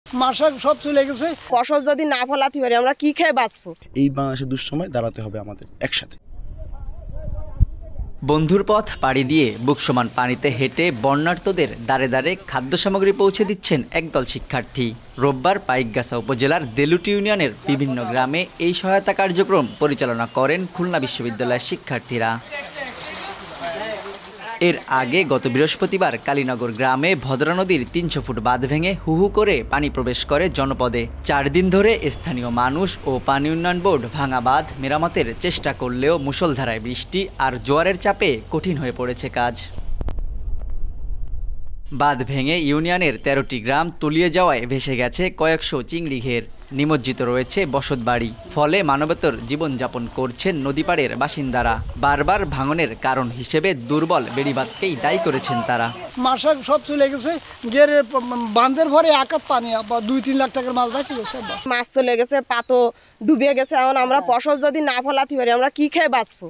মাসা সব চলে গেছে। ফসল যদি না ফলাতে পারি আমরা কি খেয়ে বাঁচবো? এই বাংলাদেশের দুঃসময় দাঁড়াতে হবে আমাদের একসাথে। বন্ধুর পথ পাড়ি দিয়ে বুক সমান পানিতে হেঁটে বন্যার্তদের দ্বারে দ্বারে খাদ্য সামগ্রী পৌঁছে দিচ্ছেন একদল শিক্ষার্থী। রোববার পাইকগাছা উপজেলার দেলুটি ইউনিয়নের বিভিন্ন গ্রামে এই সহায়তা কার্যক্রম পরিচালনা করেন খুলনা বিশ্ববিদ্যালয়ের শিক্ষার্থীরা। এর আগে গত বৃহস্পতিবার কালীনগর গ্রামে ভদ্রা নদীর ৩০০ ফুট বাঁধ ভেঙে হুহু করে পানি প্রবেশ করে জনপদে। ৪ দিন ধরে স্থানীয় মানুষ ও পানি উন্নয়ন বোর্ড ভাঙা বাঁধ মেরামতের চেষ্টা করলেও মুষলধারায় বৃষ্টি আর জোয়ারের চাপে কঠিন হয়ে পড়েছে কাজ। বাঁধ ভেঙে ইউনিয়নের ১৩টি গ্রাম তলিয়ে যাওয়ায় ভেসে গেছে কয়েকশো চিংড়ি ঘের, নিমজ্জিত রয়েছে বসতবাড়ি। ফলে মানবেতর জীবনযাপন করছেন নদীপাড়ের বাসিন্দারা। বারবার ভাঙনের কারণ হিসেবে দুর্বল বেড়িবাঁধকেই দায়ী করেছেন তারা। মাসা সব চলে গেছে, গের বাঁধের ভরে একাত পানি, ২-৩ লাখ টাকার মাছ ভাসি গেছে। মাছ চলে গেছে, পাতো ডুবে গেছে। এখন আমরা ফসল যদি না ফলাতে পারি আমরা কি খেয়ে বাঁচবো?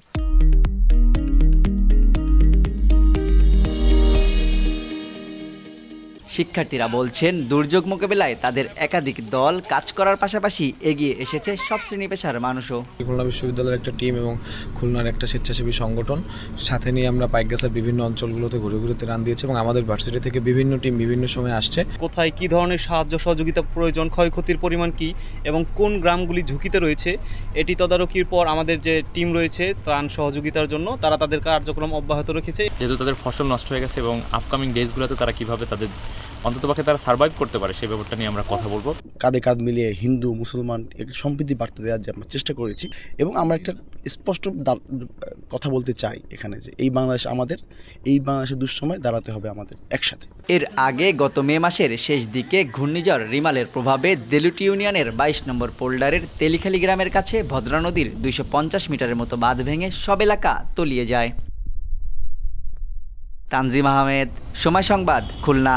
শিক্ষার্থীরা বলছেন দুর্যোগ মোকাবেলায় তাদের একাধিক দল কাজ করার পাশাপাশি এগিয়ে এসেছে সব শ্রেণী পেশার মানুষও। খুলনা বিশ্ববিদ্যালয়ের একটা টিম এবং খুলনার একটা স্বেচ্ছাসেবী সংগঠন সাথে নিয়ে আমরা পাইকগাছার বিভিন্ন অঞ্চলগুলোতে ঘুরে ঘুরে ত্রাণ দিয়েছি এবং আমাদের ভার্সিটি থেকে বিভিন্ন টিম বিভিন্ন সময় আসছে। কোথায় কি ধরনের সাহায্য সহযোগিতা প্রয়োজন, ক্ষয়ক্ষতির পরিমাণ কি এবং কোন গ্রামগুলি ঝুঁকিতে রয়েছে, এটি তদারকির পর আমাদের যে টিম রয়েছে ত্রাণ সহযোগিতার জন্য তারা তাদের কার্যক্রম অব্যাহত রেখেছে। যেহেতু তাদের ফসল নষ্ট হয়ে গেছে এবং আপকামিং ডেজগুলোতে তারা কিভাবে তাদের অন্ততপক্ষে তারা সার্ভাইভ করতে পারে সেই ব্যাপারটা নিয়ে আমরা কথা বলবো। কাঁধে কাঁধ মিলিয়ে হিন্দু মুসলমান একটি সম্প্রীতি বার্তা দেওয়ার যে আমরা চেষ্টা করেছি এবং আমরা একটা স্পষ্ট কথা বলতে চাই এখানে যে এই বাংলাদেশ আমাদের, এই বাংলাদেশের দুঃসময় দাঁড়াতে হবে আমাদের একসাথে। এর আগে গত মে মাসের শেষ দিকে ঘূর্ণিঝড় রিমালের প্রভাবে দেলুটি ইউনিয়নের ২২ নম্বর পোল্ডারের তেলিখালী গ্রামের কাছে ভদ্রা নদীর ২৫০ মিটারের মতো বাঁধ ভেঙে সব এলাকা তলিয়ে যায়। তানজিম আহমেদ, সময় সংবাদ, খুলনা।